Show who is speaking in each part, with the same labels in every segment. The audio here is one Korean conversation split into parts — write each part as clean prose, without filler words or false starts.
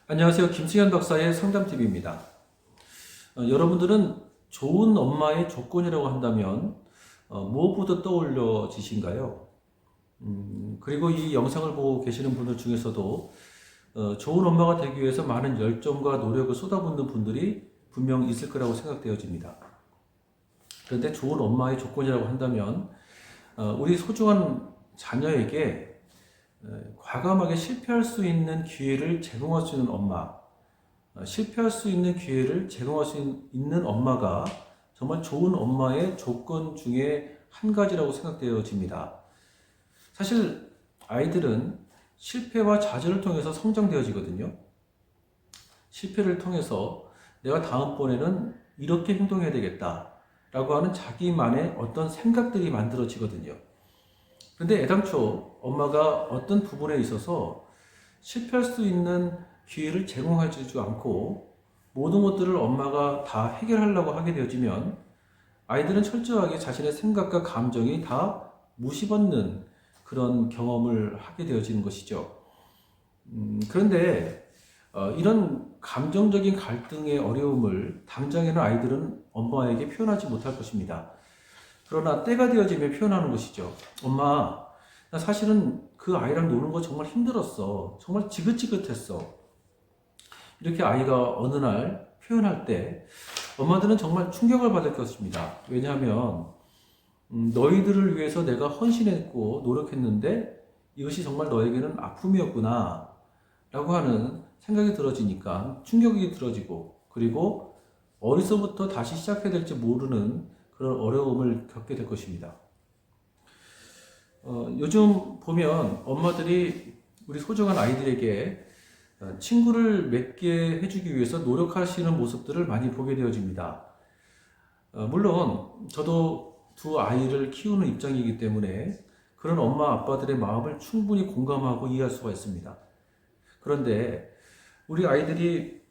Speaker 1: 안녕하세요. 김승현 박사의 상담TV입니다. 여러분들은 좋은 엄마의 조건이라고 한다면 무엇부터 떠올려지신가요? 그리고 이 영상을 보고 계시는 분들 중에서도 좋은 엄마가 되기 위해서 많은 열정과 노력을 쏟아붓는 분들이 분명 있을 거라고 생각되어집니다. 그런데 좋은 엄마의 조건이라고 한다면 우리 소중한 자녀에게 과감하게 실패할 수 있는 기회를 제공할 수 있는 엄마, 실패할 수 있는 기회를 제공할 수 있는 엄마가 정말 좋은 엄마의 조건 중에 한 가지라고 생각되어집니다. 사실 아이들은 실패와 좌절을 통해서 성장되어지거든요. 실패를 통해서 내가 다음번에는 이렇게 행동해야 되겠다 라고 하는 자기만의 어떤 생각들이 만들어지거든요. 그런데 애당초 엄마가 어떤 부분에 있어서 실패할 수 있는 기회를 제공하지 않고 모든 것들을 엄마가 다 해결하려고 하게 되어지면 아이들은 철저하게 자신의 생각과 감정이 다 무시받는 그런 경험을 하게 되어지는 것이죠. 그런데 이런 감정적인 갈등의 어려움을 당장에는 아이들은 엄마에게 표현하지 못할 것입니다. 그러나 때가 되어지면 표현하는 것이죠. 엄마, 나 사실은 그 아이랑 노는 거 정말 힘들었어. 정말 지긋지긋했어. 이렇게 아이가 어느 날 표현할 때 엄마들은 정말 충격을 받을 것입니다. 왜냐하면 너희들을 위해서 내가 헌신했고 노력했는데 이것이 정말 너에게는 아픔이었구나 라고 하는 생각이 들어지니까 충격이 들어지고, 그리고 어디서부터 다시 시작해야 될지 모르는 그런 어려움을 겪게 될 것입니다. 요즘 보면 엄마들이 우리 소중한 아이들에게 친구를 맺게 해주기 위해서 노력하시는 모습들을 많이 보게 되어집니다. 물론 저도 두 아이를 키우는 입장이기 때문에 그런 엄마 아빠들의 마음을 충분히 공감하고 이해할 수가 있습니다. 그런데 우리 아이들이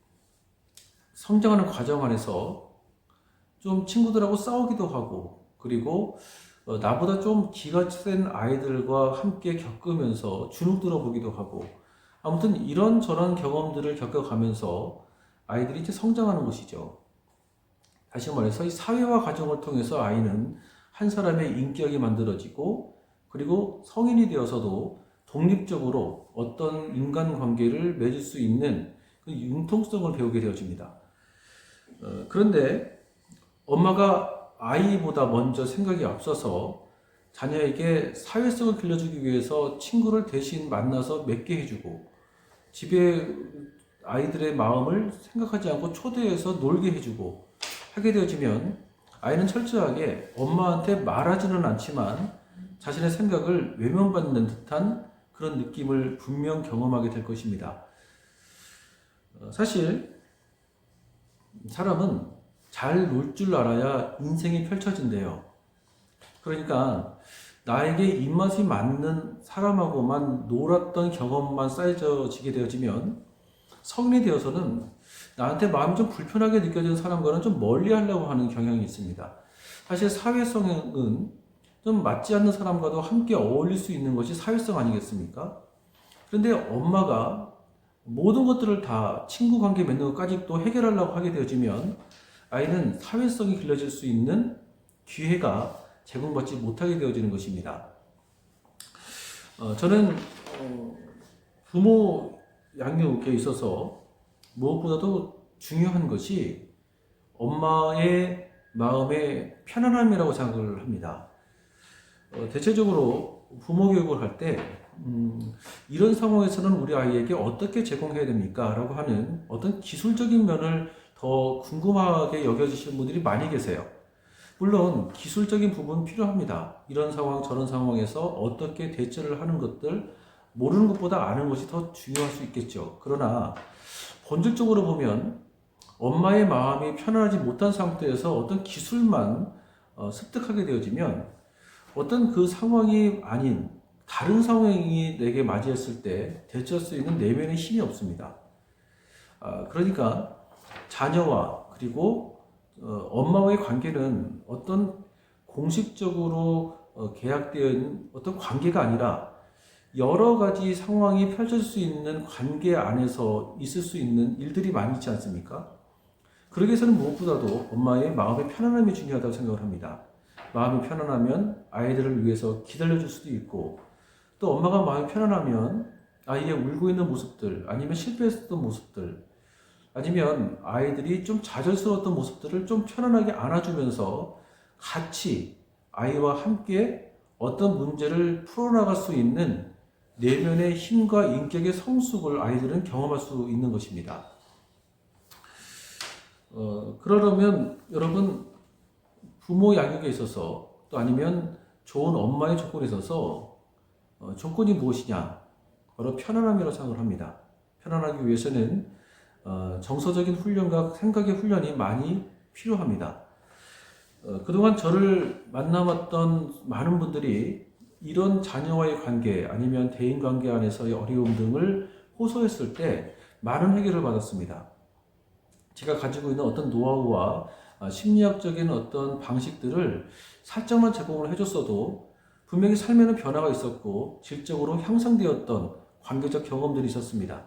Speaker 1: 성장하는 과정 안에서 좀 친구들하고 싸우기도 하고, 그리고 나보다 좀 기가 센 아이들과 함께 겪으면서 주눅 들어보기도 하고, 아무튼 이런저런 경험들을 겪어가면서 아이들이 이제 성장하는 것이죠. 다시 말해서 이 사회화 과정을 통해서 아이는 한 사람의 인격이 만들어지고, 그리고 성인이 되어서도 독립적으로 어떤 인간관계를 맺을 수 있는 그 융통성을 배우게 되어집니다. 그런데 엄마가 아이보다 먼저 생각이 앞서서 자녀에게 사회성을 길러주기 위해서 친구를 대신 만나서 맺게 해주고, 집에 아이들의 마음을 생각하지 않고 초대해서 놀게 해주고 하게 되어지면 아이는 철저하게 엄마한테 말하지는 않지만 자신의 생각을 외면받는 듯한 그런 느낌을 분명 경험하게 될 것입니다. 사실 사람은 잘 놀 줄 알아야 인생이 펼쳐진대요. 그러니까 나에게 입맛이 맞는 사람하고만 놀았던 경험만 쌓여지게 되어지면 성인이 되어서는 나한테 마음이 좀 불편하게 느껴지는 사람과는 좀 멀리 하려고 하는 경향이 있습니다. 사실 사회성은 좀 맞지 않는 사람과도 함께 어울릴 수 있는 것이 사회성 아니겠습니까? 그런데 엄마가 모든 것들을 다 친구 관계 맺는 것까지 또 해결하려고 하게 되어지면 아이는 사회성이 길러질 수 있는 기회가 제공받지 못하게 되어지는 것입니다. 저는 부모 양육에 있어서 무엇보다도 중요한 것이 엄마의 마음의 편안함이라고 생각을 합니다. 대체적으로 부모 교육을 할 때 이런 상황에서는 우리 아이에게 어떻게 제공해야 됩니까? 라고 하는 어떤 기술적인 면을 더 궁금하게 여겨지시는 분들이 많이 계세요. 물론 기술적인 부분 필요합니다. 이런 상황 저런 상황에서 어떻게 대처를 하는 것들, 모르는 것보다 아는 것이 더 중요할 수 있겠죠. 그러나 본질적으로 보면 엄마의 마음이 편안하지 못한 상태에서 어떤 기술만 습득하게 되어지면 어떤 그 상황이 아닌 다른 상황이 내게 맞이했을 때 대처할 수 있는 내면의 힘이 없습니다. 그러니까 자녀와 그리고 엄마와의 관계는 어떤 공식적으로 계약되어 있는 어떤 관계가 아니라 여러 가지 상황이 펼쳐질 수 있는 관계 안에서 있을 수 있는 일들이 많이 있지 않습니까? 그러기 위해서는 무엇보다도 엄마의 마음의 편안함이 중요하다고 생각을 합니다. 마음이 편안하면 아이들을 위해서 기다려줄 수도 있고, 또 엄마가 마음이 편안하면 아이의 울고 있는 모습들, 아니면 실패했었던 모습들, 아니면 아이들이 좀 좌절스러웠던 모습들을 좀 편안하게 안아주면서 같이 아이와 함께 어떤 문제를 풀어나갈 수 있는 내면의 힘과 인격의 성숙을 아이들은 경험할 수 있는 것입니다. 그러려면 여러분, 부모 양육에 있어서 또 아니면 좋은 엄마의 조건에 있어서 조건이 무엇이냐? 바로 편안함이라고 생각을 합니다. 편안하기 위해서는 정서적인 훈련과 생각의 훈련이 많이 필요합니다. 그동안 저를 만나봤던 많은 분들이 이런 자녀와의 관계 아니면 대인관계 안에서의 어려움 등을 호소했을 때 많은 해결을 받았습니다. 제가 가지고 있는 어떤 노하우와 심리학적인 어떤 방식들을 살짝만 제공을 해줬어도 분명히 삶에는 변화가 있었고 질적으로 향상되었던 관계적 경험들이 있었습니다.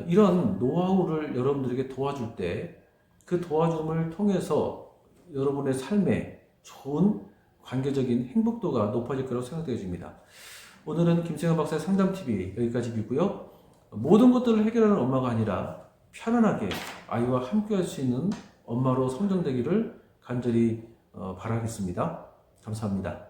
Speaker 1: 이런 노하우를 여러분들에게 도와줄 때 그 도와줌을 통해서 여러분의 삶에 좋은 관계적인 행복도가 높아질 거라고 생각되어집니다. 오늘은 김승현 박사의 상담TV 여기까지이고요. 모든 것들을 해결하는 엄마가 아니라 편안하게 아이와 함께 할 수 있는 엄마로 성장되기를 간절히 바라겠습니다. 감사합니다.